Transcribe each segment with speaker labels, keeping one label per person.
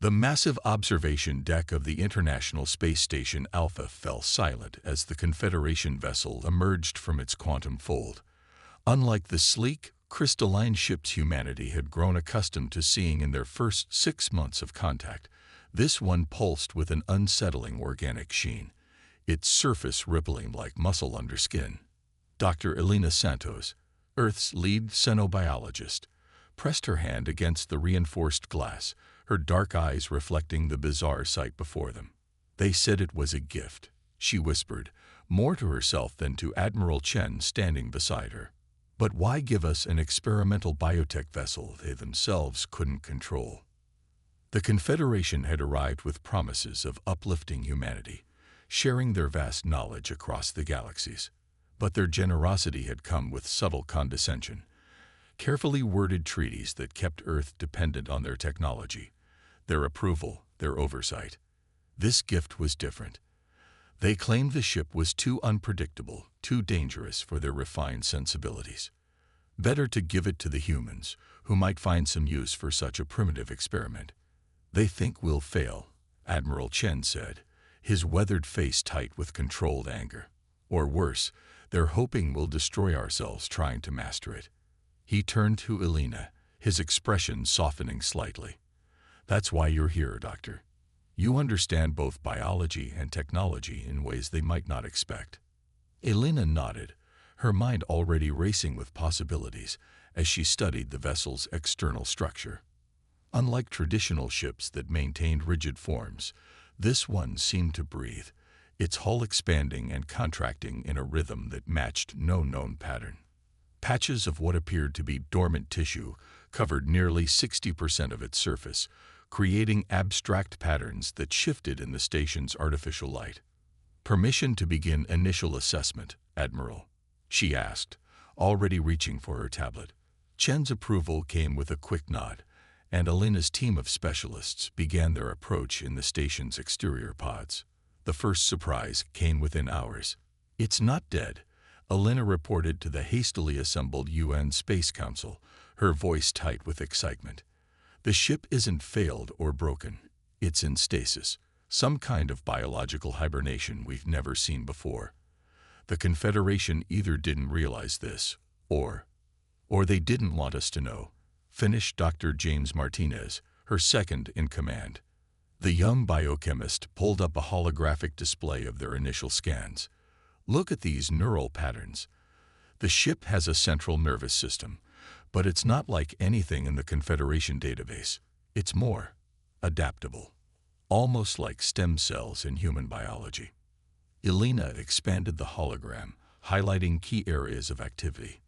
Speaker 1: The massive observation deck of the International Space Station Alpha fell silent as the Confederation vessel emerged from its quantum fold. Unlike the sleek, crystalline ships humanity had grown accustomed to seeing in their first 6 months of contact, this one pulsed with an unsettling organic sheen, its surface rippling like muscle under skin. Dr. Elena Santos, Earth's lead xenobiologist, pressed her hand against the reinforced glass, her dark eyes reflecting the bizarre sight before them. "They said it was a gift," she whispered, more to herself than to Admiral Chen standing beside her. "But why give us an experimental biotech vessel they themselves couldn't control?" The Confederation had arrived with promises of uplifting humanity, sharing their vast knowledge across the galaxies. But their generosity had come with subtle condescension, carefully worded treaties that kept Earth dependent on their technology, their approval, their oversight. This gift was different. They claimed the ship was too unpredictable, too dangerous for their refined sensibilities. Better to give it to the humans, who might find some use for such a primitive experiment. "They think we'll fail," Admiral Chen said, his weathered face tight with controlled anger. "Or worse, they're hoping we'll destroy ourselves trying to master it." He turned to Elena, his expression softening slightly. "That's why you're here, Doctor. You understand both biology and technology in ways they might not expect." Elena nodded, her mind already racing with possibilities as she studied the vessel's external structure. Unlike traditional ships that maintained rigid forms, this one seemed to breathe, its hull expanding and contracting in a rhythm that matched no known pattern. Patches of what appeared to be dormant tissue covered nearly 60% of its surface, creating abstract patterns that shifted in the station's artificial light. "Permission to begin initial assessment, Admiral?" she asked, already reaching for her tablet. Chen's approval came with a quick nod, and Elena's team of specialists began their approach in the station's exterior pods. The first surprise came within hours. "It's not dead," Elena reported to the hastily assembled UN Space Council, her voice tight with excitement. "The ship isn't failed or broken. It's in stasis, some kind of biological hibernation we've never seen before. The Confederation either didn't realize this, or they didn't want us to know," finished Dr. James Martinez, her second in command. The young biochemist pulled up a holographic display of their initial scans. "Look at these neural patterns. The ship has a central nervous system, but it's not like anything in the Confederation database. It's more adaptable, almost like stem cells in human biology." Elena expanded the hologram, highlighting key areas of activity.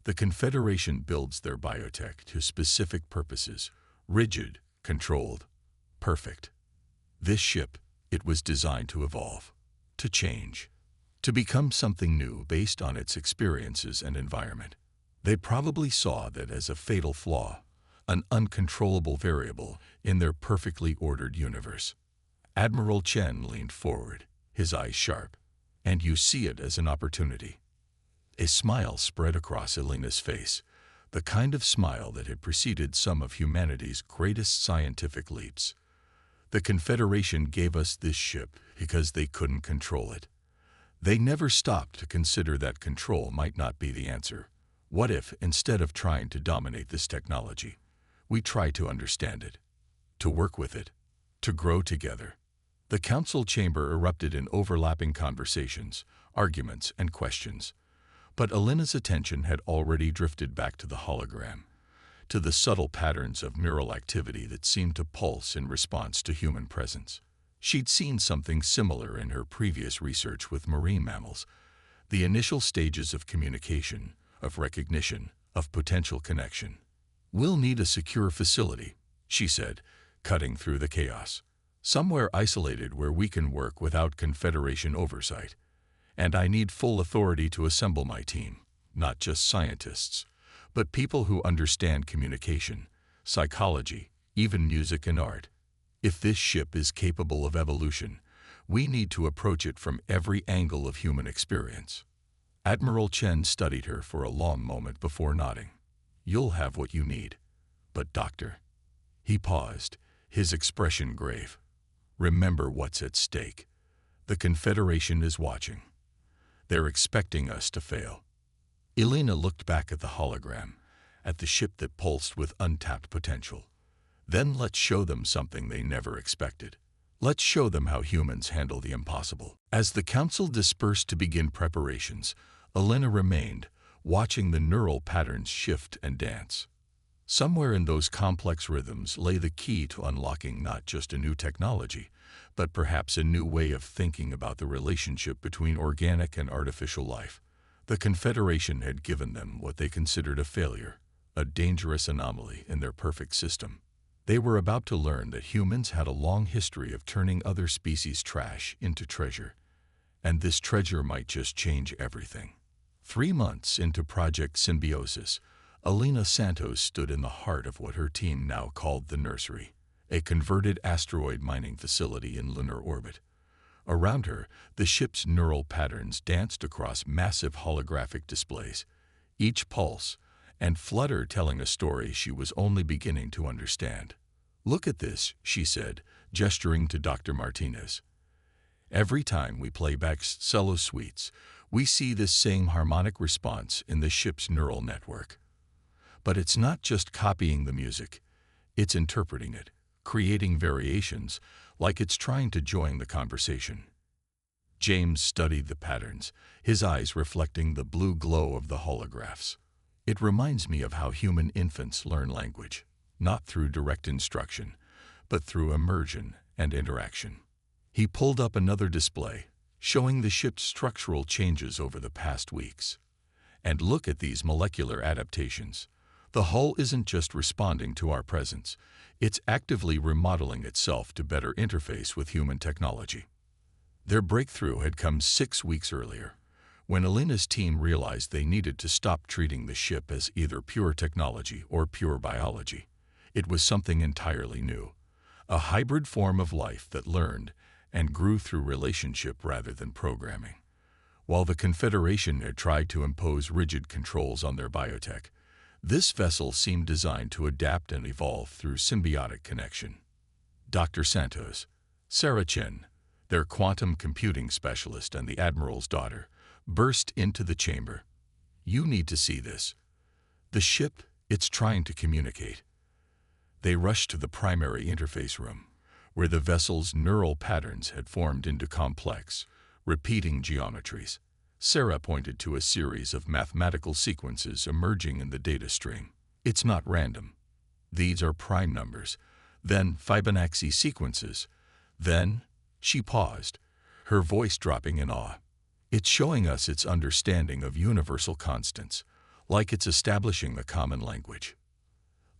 Speaker 1: "The Confederation builds their biotech to specific purposes, rigid, controlled, perfect. This ship, it was designed to evolve, to change, to become something new based on its experiences and environment. They probably saw that as a fatal flaw, an uncontrollable variable in their perfectly ordered universe." Admiral Chen leaned forward, his eyes sharp. "And you see it as an opportunity." A smile spread across Elena's face, the kind of smile that had preceded some of humanity's greatest scientific leaps. "The Confederation gave us this ship because they couldn't control it. They never stopped to consider that control might not be the answer. What if, instead of trying to dominate this technology, we try to understand it, to work with it, to grow together?" The council chamber erupted in overlapping conversations, arguments, and questions. But Elena's attention had already drifted back to the hologram, to the subtle patterns of neural activity that seemed to pulse in response to human presence. She'd seen something similar in her previous research with marine mammals, the initial stages of communication, of recognition, of potential connection. "We'll need a secure facility," she said, cutting through the chaos. "Somewhere isolated where we can work without Confederation oversight. And I need full authority to assemble my team, not just scientists, but people who understand communication, psychology, even music and art. If this ship is capable of evolution, we need to approach it from every angle of human experience." Admiral Chen studied her for a long moment before nodding. "You'll have what you need. But, Doctor..." He paused, his expression grave. Remember what's at stake. The Confederation is watching. They're expecting us to fail. Elena looked back at the hologram, at the ship that pulsed with untapped potential. Then let's show them something they never expected. Let's show them how humans handle the impossible. As the council dispersed to begin preparations, Elena remained, watching the neural patterns shift and dance. Somewhere in those complex rhythms lay the key to unlocking not just a new technology, but perhaps a new way of thinking about the relationship between organic and artificial life. The Confederation had given them what they considered a failure, a dangerous anomaly in their perfect system. They were about to learn that humans had a long history of turning other species' trash into treasure, and this treasure might just change everything. 3 months into Project Symbiosis, Elena Santos stood in the heart of what her team now called the Nursery, a converted asteroid mining facility in lunar orbit. Around her, the ship's neural patterns danced across massive holographic displays, each pulse and flutter telling a story she was only beginning to understand. "Look at this," she said, gesturing to Dr. Martinez. "Every time we play back cello suites, we see this same harmonic response in the ship's neural network. But it's not just copying the music, it's interpreting it, creating variations, like it's trying to join the conversation." James studied the patterns, his eyes reflecting the blue glow of the holographs. "It reminds me of how human infants learn language, not through direct instruction, but through immersion and interaction." He pulled up another display, showing the ship's structural changes over the past weeks. "And look at these molecular adaptations. The hull isn't just responding to our presence, it's actively remodeling itself to better interface with human technology." Their breakthrough had come 6 weeks earlier, when Elena's team realized they needed to stop treating the ship as either pure technology or pure biology. It was something entirely new, a hybrid form of life that learned and grew through relationship rather than programming. While the Confederation had tried to impose rigid controls on their biotech, this vessel seemed designed to adapt and evolve through symbiotic connection. Dr. Santos, Sarah Chen, their quantum computing specialist and the Admiral's daughter, burst into the chamber. "You need to see this. The ship, it's trying to communicate." They rushed to the primary interface room, where the vessel's neural patterns had formed into complex, repeating geometries. Sarah pointed to a series of mathematical sequences emerging in the data stream. "It's not random. These are prime numbers, then Fibonacci sequences, then..." She paused, her voice dropping in awe. "It's showing us its understanding of universal constants, like it's establishing a common language."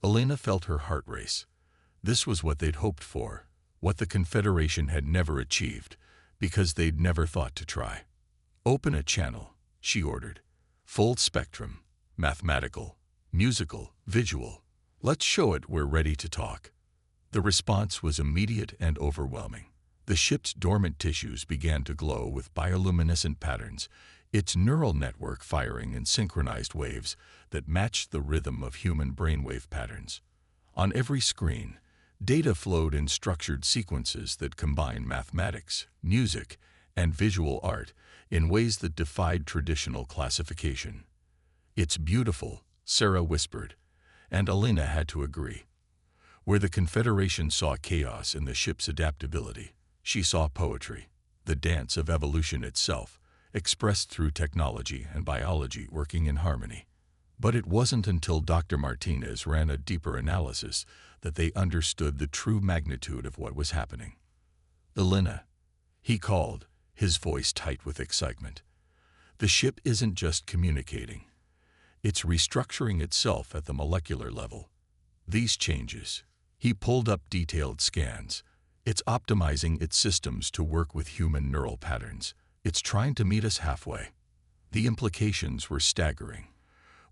Speaker 1: Elena felt her heart race. This was what they'd hoped for, what the Confederation had never achieved, because they'd never thought to try. "Open a channel," she ordered. "Full spectrum, mathematical, musical, visual. Let's show it we're ready to talk." The response was immediate and overwhelming. The ship's dormant tissues began to glow with bioluminescent patterns, its neural network firing in synchronized waves that matched the rhythm of human brainwave patterns. On every screen, data flowed in structured sequences that combine mathematics, music, and visual art in ways that defied traditional classification. "It's beautiful," Sarah whispered, and Elena had to agree. Where the Confederation saw chaos in the ship's adaptability, she saw poetry, the dance of evolution itself, expressed through technology and biology working in harmony. But it wasn't until Dr. Martinez ran a deeper analysis that they understood the true magnitude of what was happening. "Elena," he called, his voice tight with excitement. "The ship isn't just communicating. It's restructuring itself at the molecular level. These changes..." He pulled up detailed scans. "It's optimizing its systems to work with human neural patterns. It's trying to meet us halfway." The implications were staggering.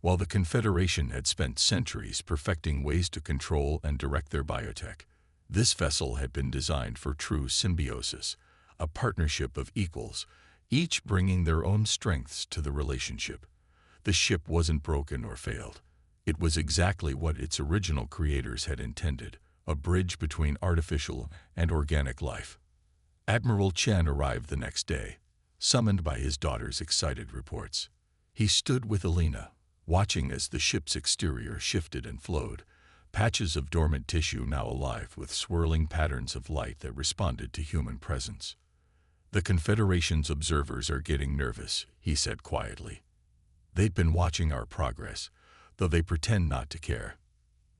Speaker 1: While the Confederation had spent centuries perfecting ways to control and direct their biotech, this vessel had been designed for true symbiosis, a partnership of equals, each bringing their own strengths to the relationship. The ship wasn't broken or failed. It was exactly what its original creators had intended, a bridge between artificial and organic life. Admiral Chen arrived the next day, summoned by his daughter's excited reports. He stood with Elena, watching as the ship's exterior shifted and flowed, patches of dormant tissue now alive with swirling patterns of light that responded to human presence. "The Confederation's observers are getting nervous," he said quietly. "They've been watching our progress, though they pretend not to care.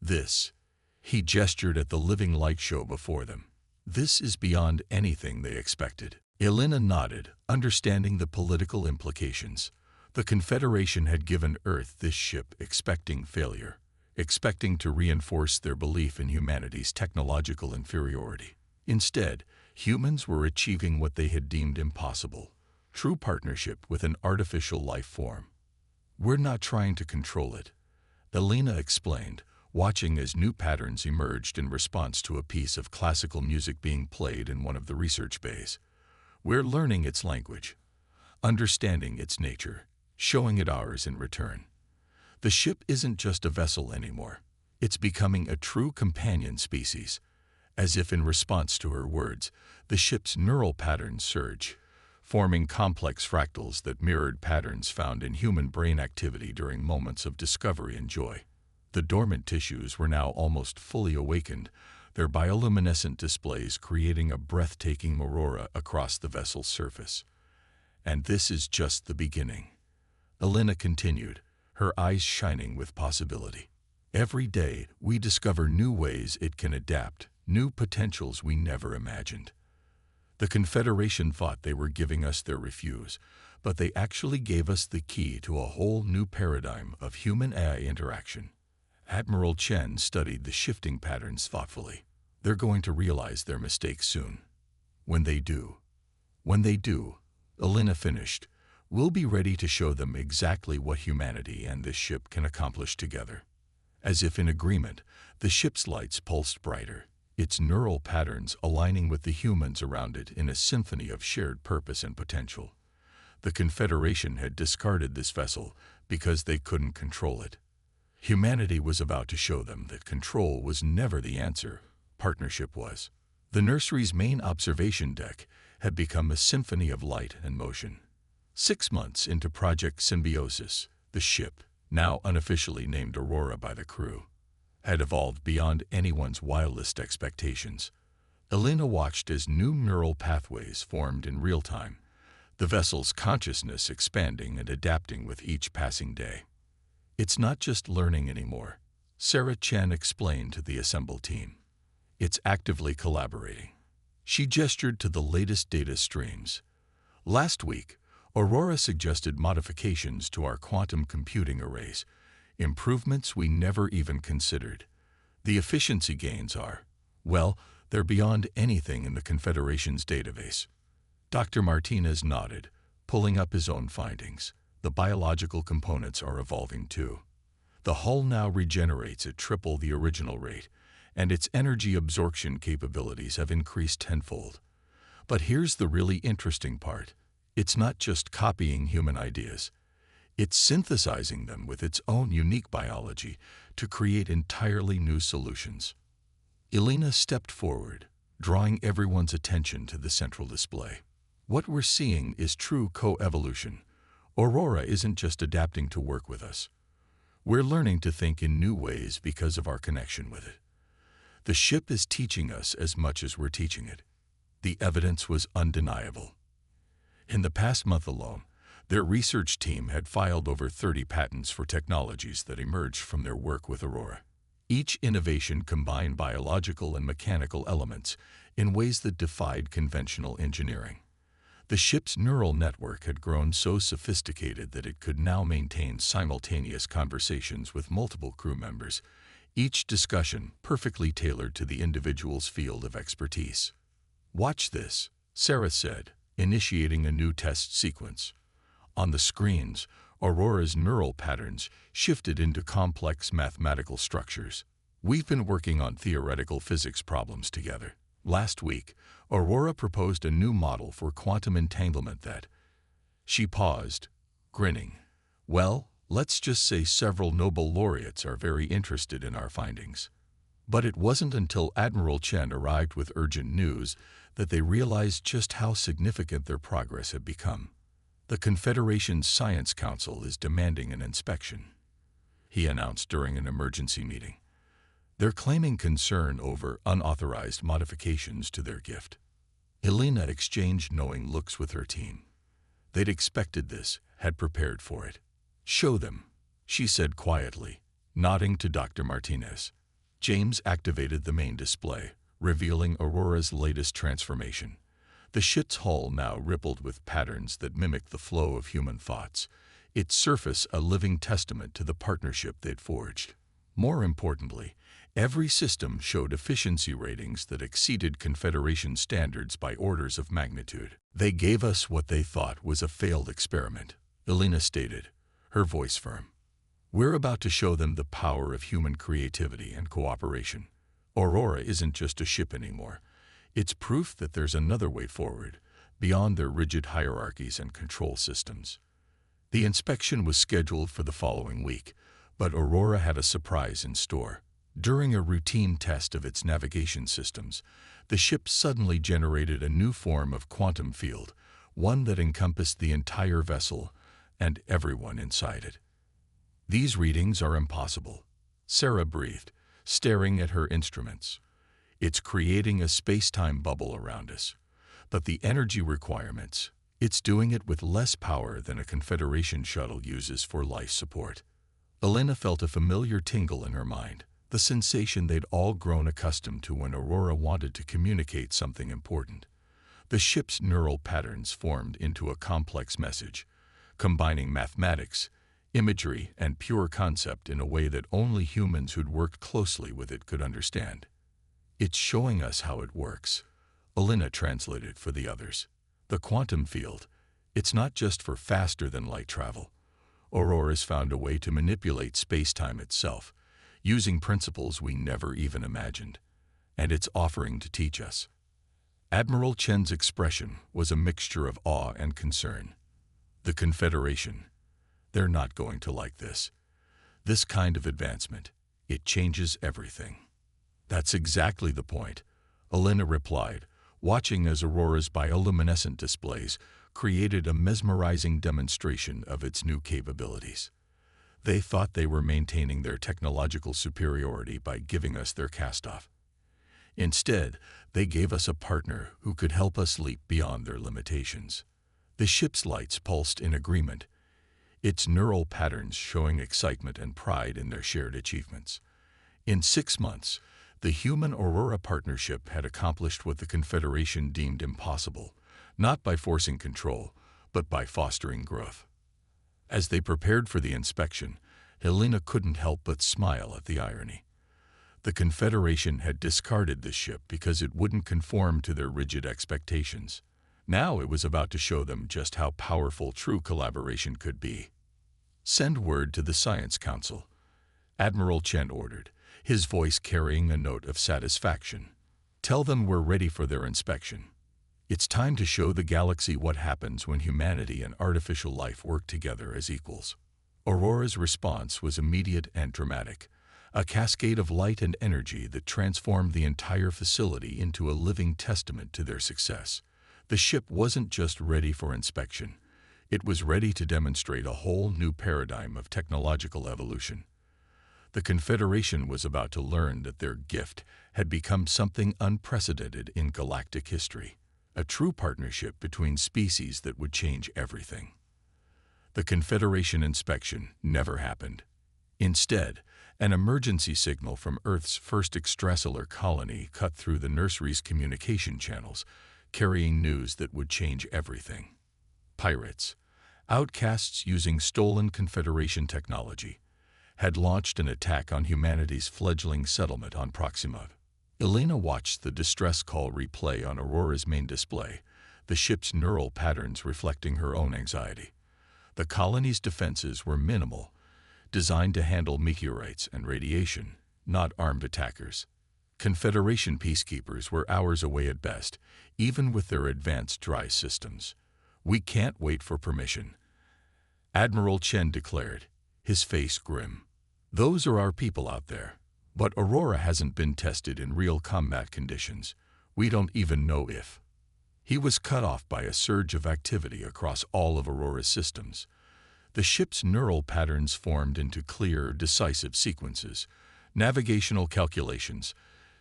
Speaker 1: This," he gestured at the living light show before them, "this is beyond anything they expected." Elena nodded, understanding the political implications. The Confederation had given Earth this ship expecting failure, expecting to reinforce their belief in humanity's technological inferiority. Instead, humans were achieving what they had deemed impossible: true partnership with an artificial life form. "We're not trying to control it," Elena explained, watching as new patterns emerged in response to a piece of classical music being played in one of the research bays. "We're learning its language, understanding its nature, showing it ours in return. The ship isn't just a vessel anymore. It's becoming a true companion species." As if in response to her words, the ship's neural patterns surged, forming complex fractals that mirrored patterns found in human brain activity during moments of discovery and joy. The dormant tissues were now almost fully awakened, their bioluminescent displays creating a breathtaking aurora across the vessel's surface. "And this is just the beginning," Elena continued, her eyes shining with possibility. "Every day we discover new ways it can adapt, new potentials we never imagined. The Confederation thought they were giving us their refuse, but they actually gave us the key to a whole new paradigm of human-AI interaction." Admiral Chen studied the shifting patterns thoughtfully. "They're going to realize their mistakes soon. When they do, Elena finished, "we'll be ready to show them exactly what humanity and this ship can accomplish together." As if in agreement, the ship's lights pulsed brighter, its neural patterns aligning with the humans around it in a symphony of shared purpose and potential. The Confederation had discarded this vessel because they couldn't control it. Humanity was about to show them that control was never the answer, partnership was. The nursery's main observation deck had become a symphony of light and motion. 6 months into Project Symbiosis, the ship, now unofficially named Aurora by the crew, had evolved beyond anyone's wildest expectations. Elena watched as new neural pathways formed in real time, the vessel's consciousness expanding and adapting with each passing day. "It's not just learning anymore," Sarah Chen explained to the assembled team. "It's actively collaborating." She gestured to the latest data streams. "Last week, Aurora suggested modifications to our quantum computing arrays, improvements we never even considered. The efficiency gains are, well, they're beyond anything in the Confederation's database." Dr. Martinez nodded, pulling up his own findings. "The biological components are evolving too. The hull now regenerates at triple the original rate, and its energy absorption capabilities have increased tenfold. But here's the really interesting part. It's not just copying human ideas. It's synthesizing them with its own unique biology to create entirely new solutions." Elena stepped forward, drawing everyone's attention to the central display. "What we're seeing is true co-evolution. Aurora isn't just adapting to work with us. We're learning to think in new ways because of our connection with it. The ship is teaching us as much as we're teaching it." The evidence was undeniable. In the past month alone, their research team had filed over 30 patents for technologies that emerged from their work with Aurora. Each innovation combined biological and mechanical elements in ways that defied conventional engineering. The ship's neural network had grown so sophisticated that it could now maintain simultaneous conversations with multiple crew members, each discussion perfectly tailored to the individual's field of expertise. "Watch this," Sarah said, initiating a new test sequence. On the screens, Aurora's neural patterns shifted into complex mathematical structures. "We've been working on theoretical physics problems together. Last week, Aurora proposed a new model for quantum entanglement that—" She paused, grinning. "Well, let's just say several Nobel laureates are very interested in our findings." But it wasn't until Admiral Chen arrived with urgent news that they realized just how significant their progress had become. "The Confederation's Science Council is demanding an inspection," he announced during an emergency meeting. "They're claiming concern over unauthorized modifications to their gift." Helena exchanged knowing looks with her team. They'd expected this, had prepared for it. "Show them," she said quietly, nodding to Dr. Martinez. James activated the main display, revealing Aurora's latest transformation. The ship's hull now rippled with patterns that mimicked the flow of human thoughts, its surface a living testament to the partnership they'd forged. More importantly, every system showed efficiency ratings that exceeded Confederation standards by orders of magnitude. "They gave us what they thought was a failed experiment," Helena stated, her voice firm. "We're about to show them the power of human creativity and cooperation. Aurora isn't just a ship anymore. It's proof that there's another way forward, beyond their rigid hierarchies and control systems." The inspection was scheduled for the following week, but Aurora had a surprise in store. During a routine test of its navigation systems, the ship suddenly generated a new form of quantum field, one that encompassed the entire vessel and everyone inside it. "These readings are impossible," Sarah breathed, staring at her instruments. "It's creating a space-time bubble around us. But the energy requirements, it's doing it with less power than a Confederation shuttle uses for life support." Elena felt a familiar tingle in her mind, the sensation they'd all grown accustomed to when Aurora wanted to communicate something important. The ship's neural patterns formed into a complex message, combining mathematics, imagery, and pure concept in a way that only humans who'd worked closely with it could understand. "It's showing us how it works," Elena translated for the others. "The quantum field, it's not just for faster-than-light travel. Aurora's found a way to manipulate space-time itself, using principles we never even imagined. And it's offering to teach us." Admiral Chen's expression was a mixture of awe and concern. "The Confederation, they're not going to like this. This kind of advancement, it changes everything." "That's exactly the point," Elena replied, watching as Aurora's bioluminescent displays created a mesmerizing demonstration of its new capabilities. "They thought they were maintaining their technological superiority by giving us their cast-off. Instead, they gave us a partner who could help us leap beyond their limitations." The ship's lights pulsed in agreement, its neural patterns showing excitement and pride in their shared achievements. In 6 months, the human-Aurora partnership had accomplished what the Confederation deemed impossible, not by forcing control, but by fostering growth. As they prepared for the inspection, Helena couldn't help but smile at the irony. The Confederation had discarded this ship because it wouldn't conform to their rigid expectations. Now it was about to show them just how powerful true collaboration could be. "Send word to the Science Council," Admiral Chen ordered, his voice carrying a note of satisfaction. "Tell them we're ready for their inspection. It's time to show the galaxy what happens when humanity and artificial life work together as equals." Aurora's response was immediate and dramatic, a cascade of light and energy that transformed the entire facility into a living testament to their success. The ship wasn't just ready for inspection. It was ready to demonstrate a whole new paradigm of technological evolution. The Confederation was about to learn that their gift had become something unprecedented in galactic history, a true partnership between species that would change everything. The Confederation inspection never happened. Instead, an emergency signal from Earth's first extrasolar colony cut through the nursery's communication channels, carrying news that would change everything. Pirates, outcasts using stolen Confederation technology, had launched an attack on humanity's fledgling settlement on Proxima. Elena watched the distress call replay on Aurora's main display, the ship's neural patterns reflecting her own anxiety. The colony's defenses were minimal, designed to handle meteorites and radiation, not armed attackers. Confederation peacekeepers were hours away at best, even with their advanced dry systems. "We can't wait for permission," Admiral Chen declared, his face grim. "Those are our people out there. But Aurora hasn't been tested in real combat conditions. We don't even know if. He was cut off by a surge of activity across all of Aurora's systems. The ship's neural patterns formed into clear, decisive sequences, navigational calculations,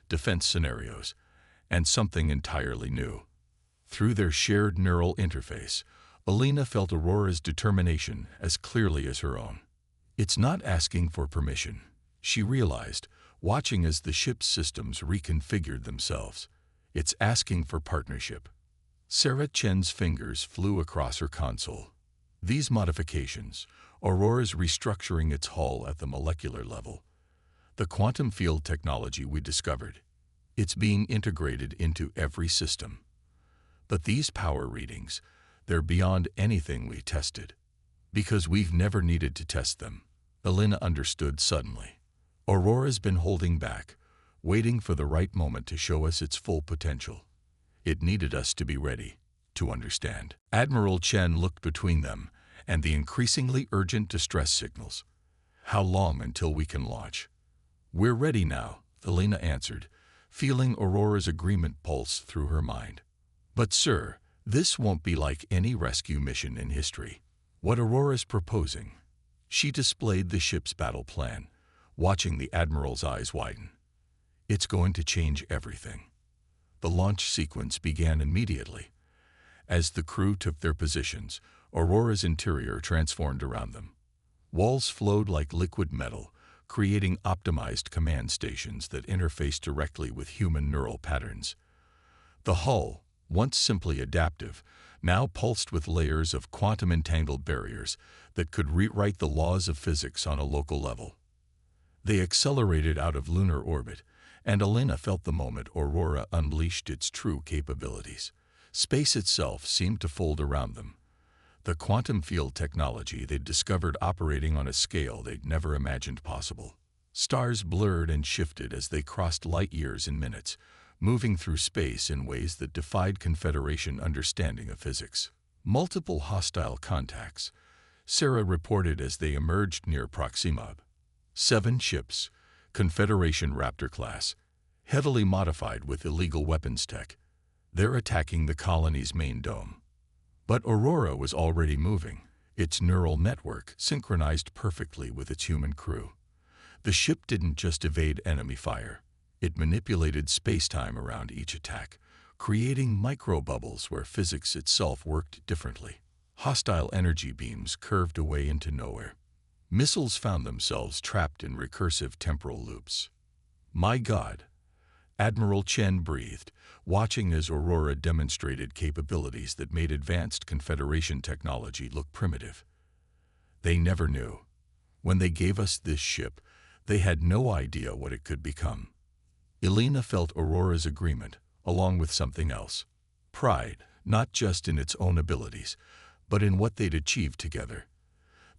Speaker 1: defense scenarios, and something entirely new. Through their shared neural interface, Alina felt Aurora's determination as clearly as her own. It's not asking for permission, she realized, watching as the ship's systems reconfigured themselves. It's asking for partnership. Sarah Chen's fingers flew across her console. These modifications, Aurora's restructuring its hull at the molecular level, the quantum field technology we discovered, it's being integrated into every system. But these power readings, they're beyond anything we tested. Because we've never needed to test them, Alina understood suddenly. Aurora's been holding back, waiting for the right moment to show us its full potential. It needed us to be ready, to understand. Admiral Chen looked between them and the increasingly urgent distress signals. How long until we can launch? We're ready now, Alina answered, feeling Aurora's agreement pulse through her mind. But sir, this won't be like any rescue mission in history. What Aurora's proposing? She displayed the ship's battle plan, watching the Admiral's eyes widen. It's going to change everything. The launch sequence began immediately. As the crew took their positions, Aurora's interior transformed around them. Walls flowed like liquid metal, creating optimized command stations that interfaced directly with human neural patterns. The hull, once simply adaptive, now pulsed with layers of quantum-entangled barriers that could rewrite the laws of physics on a local level. They accelerated out of lunar orbit, and Alina felt the moment Aurora unleashed its true capabilities. Space itself seemed to fold around them. The quantum field technology they'd discovered operating on a scale they'd never imagined possible. Stars blurred and shifted as they crossed light years in minutes, moving through space in ways that defied Confederation understanding of physics. Multiple hostile contacts, Sarah reported as they emerged near Proxima. 7 ships, Confederation Raptor class, heavily modified with illegal weapons tech. They're attacking the colony's main dome. But Aurora was already moving, its neural network synchronized perfectly with its human crew. The ship didn't just evade enemy fire. It manipulated space-time around each attack, creating microbubbles where physics itself worked differently. Hostile energy beams curved away into nowhere. Missiles found themselves trapped in recursive temporal loops. My God, Admiral Chen breathed, watching as Aurora demonstrated capabilities that made advanced Confederation technology look primitive. They never knew. When they gave us this ship, they had no idea what it could become. Alina felt Aurora's agreement, along with something else. Pride, not just in its own abilities, but in what they'd achieved together.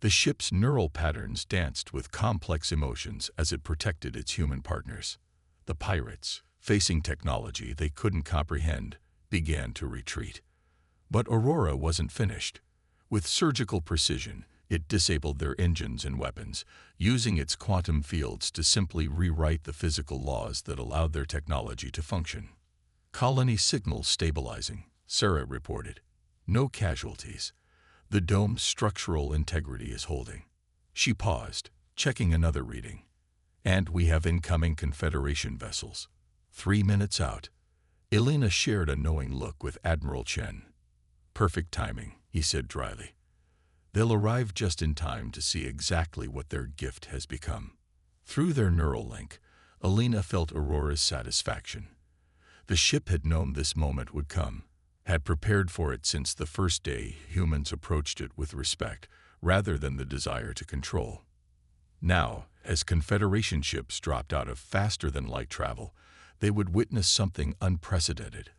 Speaker 1: The ship's neural patterns danced with complex emotions as it protected its human partners. The pirates, facing technology they couldn't comprehend, began to retreat. But Aurora wasn't finished. With surgical precision, it disabled their engines and weapons, using its quantum fields to simply rewrite the physical laws that allowed their technology to function. Colony signals stabilizing, Sarah reported. No casualties. The dome's structural integrity is holding. She paused, checking another reading. And we have incoming Confederation vessels. 3 minutes out. Alina shared a knowing look with Admiral Chen. Perfect timing, he said dryly. They'll arrive just in time to see exactly what their gift has become. Through their neural link, Alina felt Aurora's satisfaction. The ship had known this moment would come, had prepared for it since the first day humans approached it with respect rather than the desire to control. Now, as Confederation ships dropped out of faster-than-light travel, they would witness something unprecedented.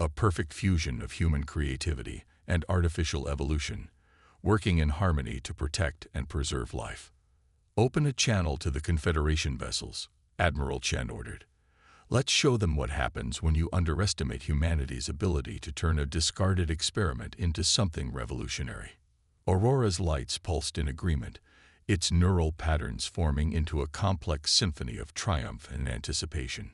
Speaker 1: A perfect fusion of human creativity and artificial evolution, working in harmony to protect and preserve life. Open a channel to the Confederation vessels, Admiral Chen ordered. Let's show them what happens when you underestimate humanity's ability to turn a discarded experiment into something revolutionary. Aurora's lights pulsed in agreement, its neural patterns forming into a complex symphony of triumph and anticipation.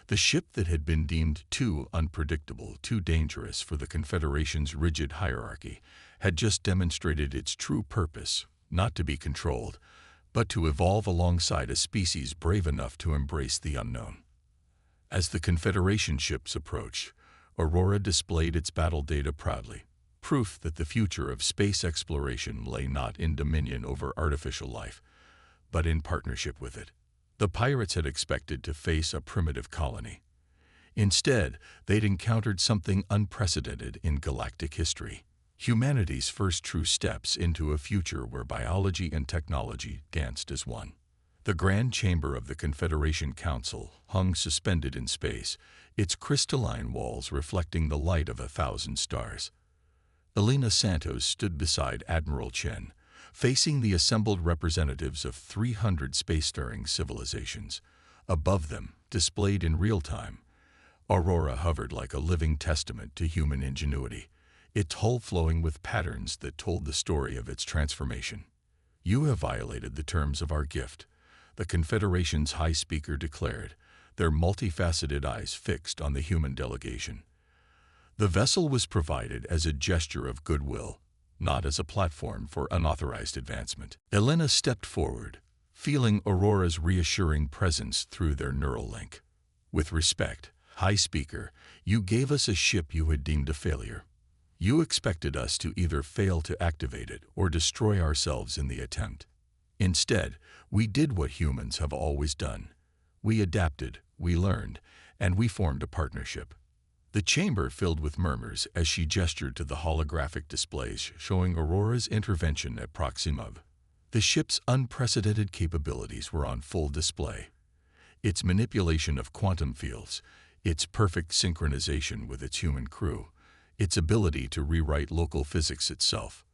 Speaker 1: The ship that had been deemed too unpredictable, too dangerous for the Confederation's rigid hierarchy, had just demonstrated its true purpose, not to be controlled, but to evolve alongside a species brave enough to embrace the unknown. As the Confederation ships approached, Aurora displayed its battle data proudly, proof that the future of space exploration lay not in dominion over artificial life, but in partnership with it. The pirates had expected to face a primitive colony. Instead, they'd encountered something unprecedented in galactic history: humanity's first true steps into a future where biology and technology danced as one. The grand chamber of the Confederation Council hung suspended in space, its crystalline walls reflecting the light of 1,000 stars. Elena Santos stood beside Admiral Chen, facing the assembled representatives of 300 spacefaring civilizations. Above them, displayed in real time, Aurora hovered like a living testament to human ingenuity, its hull flowing with patterns that told the story of its transformation. "You have violated the terms of our gift," the Confederation's High Speaker declared, their multifaceted eyes fixed on the human delegation. The vessel was provided as a gesture of goodwill, not as a platform for unauthorized advancement. Elena stepped forward, feeling Aurora's reassuring presence through their neural link. "With respect, High Speaker, you gave us a ship you had deemed a failure. You expected us to either fail to activate it or destroy ourselves in the attempt. Instead, we did what humans have always done. We adapted, we learned, and we formed a partnership." The chamber filled with murmurs as she gestured to the holographic displays showing Aurora's intervention at Proxima. The ship's unprecedented capabilities were on full display. Its manipulation of quantum fields, its perfect synchronization with its human crew, its ability to rewrite local physics itself.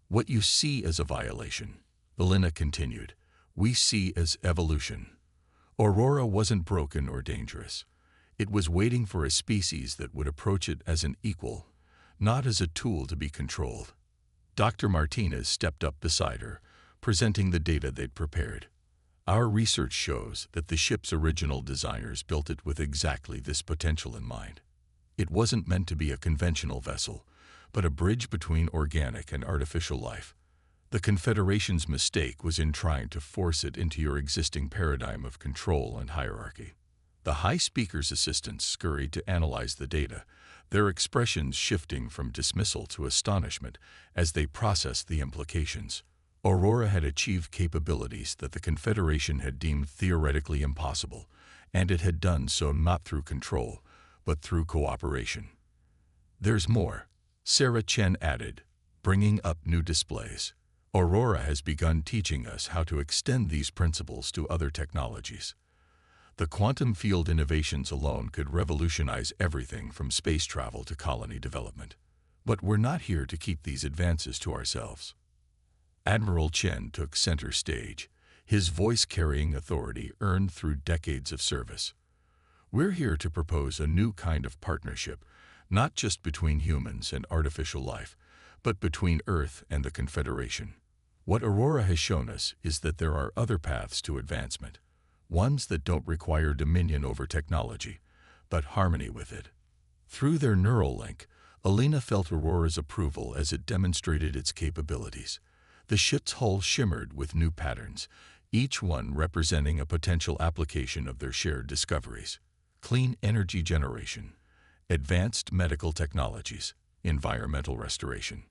Speaker 1: "What you see as a violation," Elena continued, "we see as evolution." Aurora wasn't broken or dangerous. It was waiting for a species that would approach it as an equal, not as a tool to be controlled. Dr. Martinez stepped up beside her, presenting the data they'd prepared. "Our research shows that the ship's original designers built it with exactly this potential in mind. It wasn't meant to be a conventional vessel, but a bridge between organic and artificial life. The Confederation's mistake was in trying to force it into your existing paradigm of control and hierarchy." The High Speaker's assistants scurried to analyze the data, their expressions shifting from dismissal to astonishment as they processed the implications. Aurora had achieved capabilities that the Confederation had deemed theoretically impossible, and it had done so not through control, but through cooperation. "There's more," Sarah Chen added, bringing up new displays. "Aurora has begun teaching us how to extend these principles to other technologies. The quantum field innovations alone could revolutionize everything from space travel to colony development. But we're not here to keep these advances to ourselves." Admiral Chen took center stage, his voice carrying authority earned through decades of service. "We're here to propose a new kind of partnership, not just between humans and artificial life, but between Earth and the Confederation. What Aurora has shown us is that there are other paths to advancement, ones that don't require dominion over technology, but harmony with it." Through their neural link, Elena felt Aurora's approval as it demonstrated its capabilities. The ship's hull shimmered with new patterns, each one representing a potential application of their shared discoveries: clean energy generation, advanced medical technologies, environmental restoration.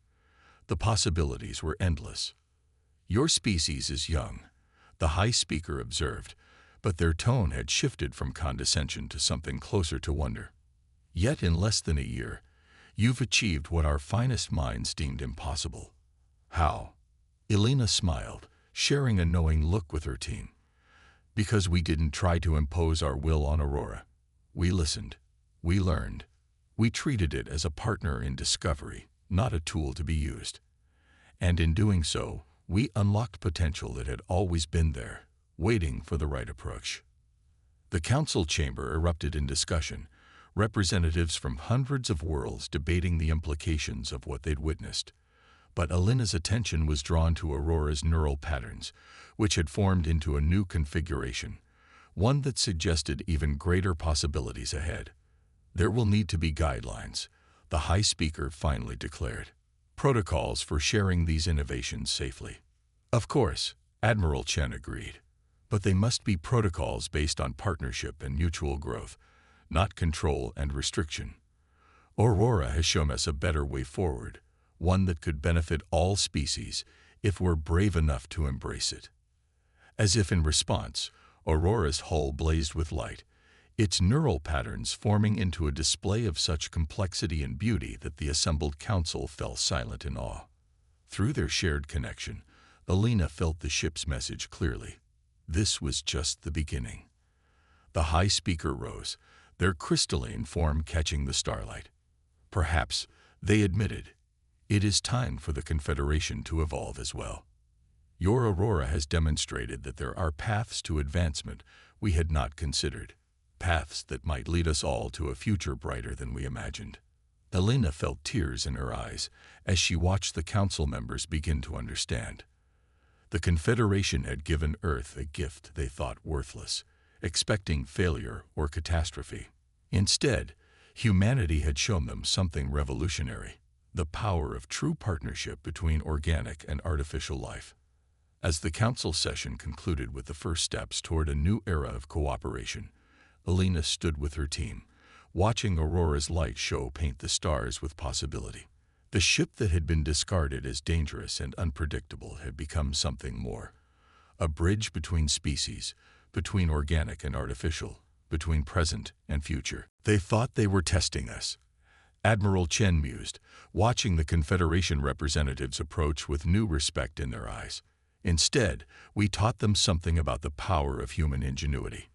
Speaker 1: The possibilities were endless. "Your species is young," the High Speaker observed, but their tone had shifted from condescension to something closer to wonder. "Yet in less than a year, you've achieved what our finest minds deemed impossible." "How?" Elena smiled, sharing a knowing look with her team. "Because we didn't try to impose our will on Aurora. We listened. We learned. We treated it as a partner in discovery, not a tool to be used. And in doing so, we unlocked potential that had always been there, waiting for the right approach." The council chamber erupted in discussion, representatives from hundreds of worlds debating the implications of what they'd witnessed. But Alina's attention was drawn to Aurora's neural patterns, which had formed into a new configuration, one that suggested even greater possibilities ahead. There will need to be guidelines, the High Speaker finally declared. Protocols for sharing these innovations safely. Of course, Admiral Chen agreed. But they must be protocols based on partnership and mutual growth, not control and restriction. Aurora has shown us a better way forward, one that could benefit all species if we're brave enough to embrace it. As if in response, Aurora's hull blazed with light, its neural patterns forming into a display of such complexity and beauty that the assembled council fell silent in awe. Through their shared connection, Alina felt the ship's message clearly. This was just the beginning. The High Speaker rose, their crystalline form catching the starlight. Perhaps, they admitted, it is time for the Confederation to evolve as well. Your Aurora has demonstrated that there are paths to advancement we had not considered, paths that might lead us all to a future brighter than we imagined. Alina felt tears in her eyes as she watched the council members begin to understand. The Confederation had given Earth a gift they thought worthless, expecting failure or catastrophe. Instead, humanity had shown them something revolutionary, the power of true partnership between organic and artificial life. As the council session concluded with the first steps toward a new era of cooperation, Alina stood with her team, watching Aurora's light show paint the stars with possibility. The ship that had been discarded as dangerous and unpredictable had become something more. A bridge between species, between organic and artificial, between present and future. They thought they were testing us, Admiral Chen mused, watching the Confederation representatives approach with new respect in their eyes. Instead, we taught them something about the power of human ingenuity.